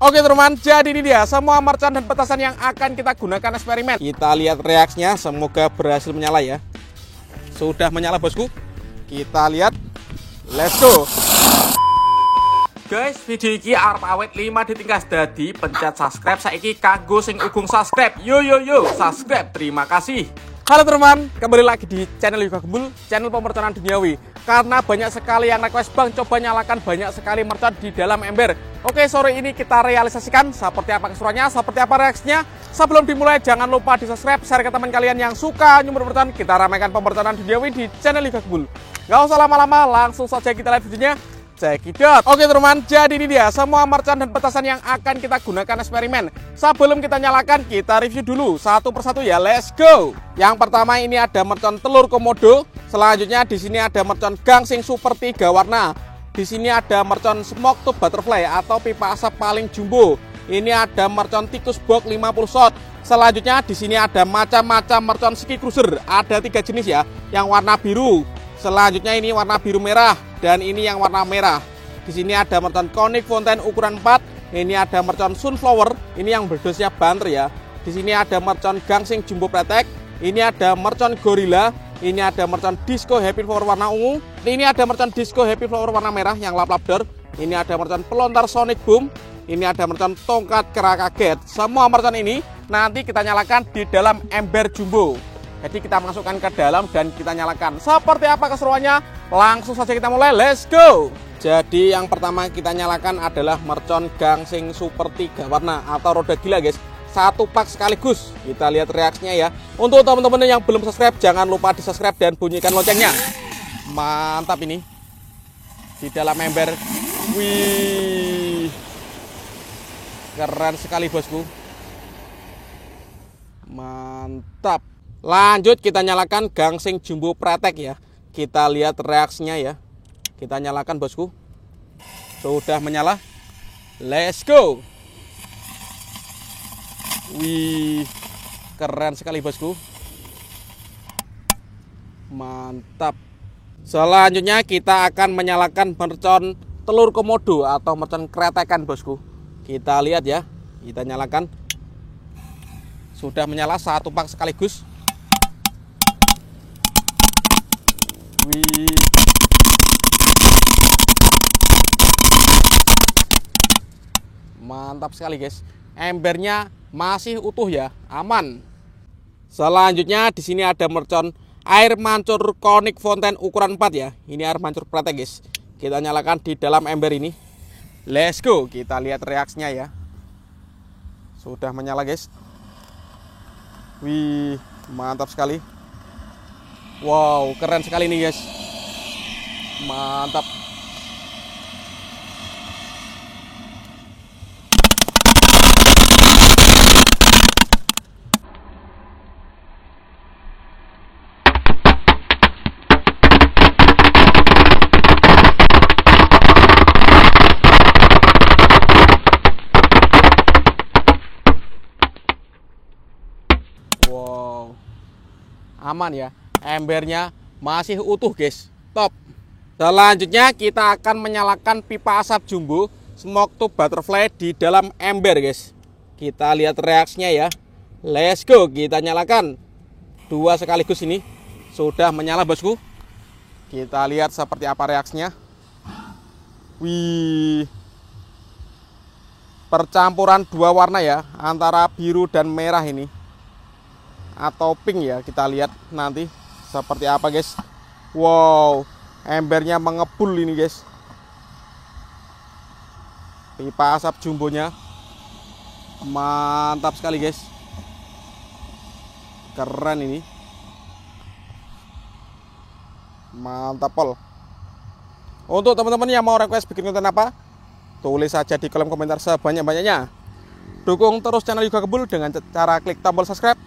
Oke teman, jadi ini dia semua mercon dan petasan yang akan kita gunakan eksperimen. Kita lihat reaksinya, semoga berhasil menyala ya. Sudah menyala bosku. Kita lihat, let's go. Guys, video ini arep awet 5 ditingkas, dadi pencet subscribe saiki kanggo sing ugung subscribe. Yo subscribe, terima kasih. Halo teman, kembali lagi di channel Yoga Gembul, channel pemerconan duniawi. Karena banyak sekali yang request, Bang, coba nyalakan banyak sekali mercon di dalam ember. Oke, sore ini kita realisasikan seperti apa keseruannya, seperti apa reaksinya. Sebelum dimulai, jangan lupa di subscribe, share ke teman kalian yang suka nyumber mercon. Kita ramaikan pemerconan duniawi di channel Yoga Gembul. Gak usah lama-lama, langsung saja kita lihat videonya. Cekidot. Oke teman, jadi ini dia semua mercon dan petasan yang akan kita gunakan eksperimen. Sebelum kita nyalakan, kita review dulu satu persatu ya. Let's go. Yang pertama ini ada mercon telur komodo. Selanjutnya di sini ada mercon gangsing super 3 warna. Di sini ada mercon smoke tube butterfly atau pipa asap paling jumbo. Ini ada mercon tikus box 50 shot. Selanjutnya di sini ada macam-macam mercon ski cruiser. Ada 3 jenis ya, yang warna biru. Selanjutnya ini warna biru merah dan ini yang warna merah. Di sini ada mercon conic fountain ukuran 4. Ini ada mercon sunflower, ini yang berdosnya banter ya. Di sini ada mercon gangsing jumbo pretek. Ini ada mercon gorilla. Ini ada mercon disco happy flower warna ungu. Ini ada mercon disco happy flower warna merah yang lap-lap door. Ini ada mercon pelontar sonic boom. Ini ada mercon tongkat kera kaget. Semua mercon ini nanti kita nyalakan di dalam ember jumbo. Jadi kita masukkan ke dalam dan kita nyalakan. Seperti apa keseruannya? Langsung saja kita mulai, let's go. Jadi yang pertama kita nyalakan adalah mercon gangsing super 3 warna atau roda gila guys. Satu pak sekaligus. Kita lihat reaksinya ya. Untuk teman-teman yang belum subscribe, jangan lupa di subscribe dan bunyikan loncengnya. Mantap ini. Di dalam ember. Wih. Keren sekali bosku. Mantap. Lanjut kita nyalakan gangsing jumbo pretek ya. Kita lihat reaksinya ya. Kita nyalakan bosku. Sudah menyala. Let's go. Wih, keren sekali bosku. Mantap. Selanjutnya kita akan menyalakan mercon telur komodo atau mercon kretekan bosku. Kita lihat ya. Kita nyalakan. Sudah menyala satu pak sekaligus. Wih. Mantap sekali guys. Embernya masih utuh ya, aman. Selanjutnya di sini ada mercon air mancur conic fountain ukuran 4 ya. Ini air mancur pretek guys. Kita nyalakan di dalam ember ini. Let's go. Kita lihat reaksinya ya. Sudah menyala guys. Wih, mantap sekali. Wow, keren sekali nih guys. Mantap. Wow. Aman ya. Embernya masih utuh guys. Top. Selanjutnya kita akan menyalakan pipa asap jumbo smoke tube butterfly di dalam ember guys. Kita lihat reaksinya ya. Let's go. Kita nyalakan. 2 sekaligus ini. Sudah menyala bosku. Kita lihat seperti apa reaksinya. Wih. Percampuran 2 warna ya, antara biru dan merah ini. Atau pink ya, kita lihat nanti seperti apa guys. Wow, embernya mengebul ini guys. Pipa asap jumbonya mantap sekali guys. Keren ini. Mantap pol. Untuk teman-teman yang mau request bikin konten apa, tulis saja di kolom komentar sebanyak-banyaknya. Dukung terus channel Yoga Gembul dengan cara klik tombol subscribe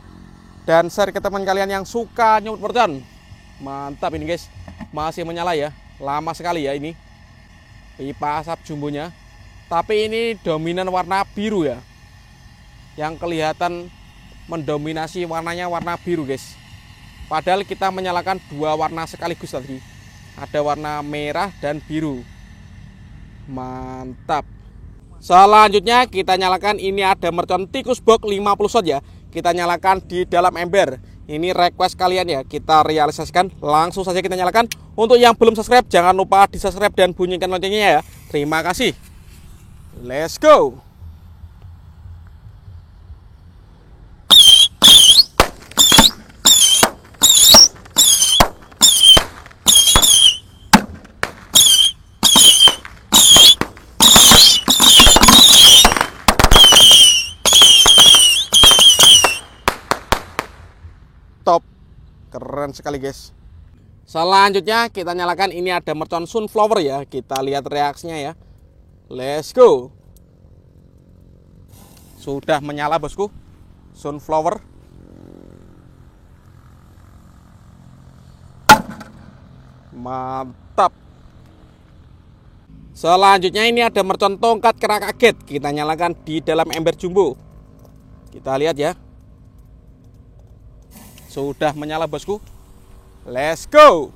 dan share ke teman kalian yang suka nyumut mercon. Mantap ini guys. Masih menyala ya. Lama sekali ya ini. Pipa asap jumbonya. Tapi ini dominan warna biru ya. Yang kelihatan mendominasi warnanya warna biru guys. Padahal kita menyalakan 2 warna sekaligus tadi. Ada warna merah dan biru. Mantap. Selanjutnya kita nyalakan, ini ada mercon tikus box 50 shot ya. Kita nyalakan di dalam ember. Ini request kalian ya, kita realisasikan. Langsung saja kita nyalakan. Untuk yang belum subscribe, jangan lupa di subscribe dan bunyikan loncengnya ya. Terima kasih. Let's go. Top, keren sekali guys. Selanjutnya kita nyalakan, ini ada mercon sunflower ya. Kita lihat reaksinya ya. Let's go. Sudah menyala bosku, sunflower. Mantap. Selanjutnya ini ada mercon tongkat kera kaget. Kita nyalakan di dalam ember jumbo. Kita lihat ya. Sudah menyala bosku. Let's go.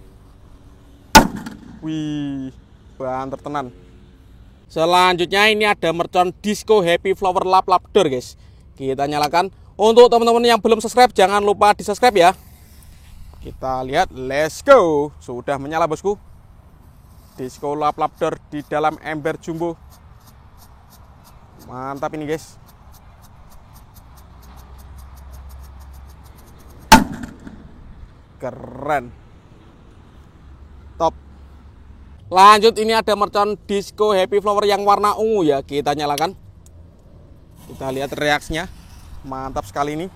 Wih, banter tenan. Selanjutnya ini ada mercon disco happy flower lap door guys. Kita nyalakan. Untuk teman-teman yang belum subscribe, jangan lupa di subscribe ya. Kita lihat, let's go. Sudah menyala bosku. Disco lap door di dalam ember jumbo. Mantap ini guys. Keren. Top. Lanjut, ini ada mercon disco happy flower yang warna ungu ya. Kita nyalakan. Kita lihat reaksinya. Mantap sekali ini.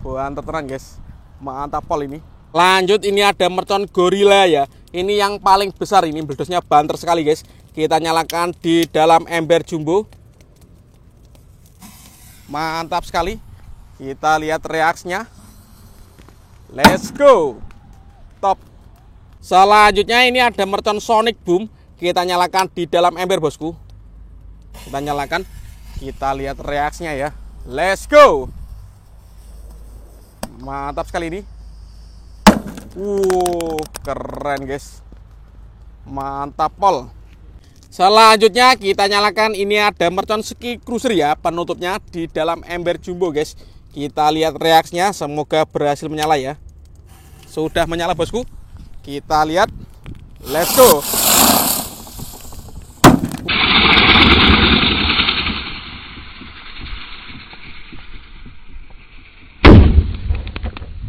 Banter tenan guys. Mantap pol ini. Lanjut, ini ada mercon gorilla ya. Ini yang paling besar, ini beledosnya banter sekali guys. Kita nyalakan di dalam ember jumbo. Mantap sekali. Kita lihat reaksinya. Let's go. Top. Selanjutnya ini ada mercon sonic boom. Kita nyalakan di dalam ember bosku. Kita nyalakan. Kita lihat reaksinya ya. Let's go. Mantap sekali ini. Keren guys. Mantap pol. Selanjutnya kita nyalakan, ini ada mercon ski cruiser ya, penutupnya di dalam ember jumbo guys. Kita lihat reaksinya, semoga berhasil menyala ya. Sudah menyala bosku. Kita lihat. Let's go.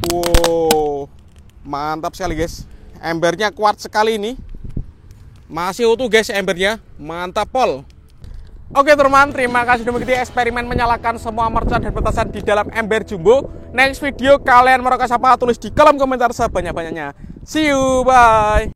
Wow, mantap sekali guys. Embernya kuat sekali ini. Masih utuh guys embernya. Mantap pol. Oke teman, terima kasih sudah mengikuti eksperimen menyalakan semua mercon dan petasan di dalam ember jumbo. Next video kalian mau request apa, tulis di kolom komentar sebanyak-banyaknya. See you, bye.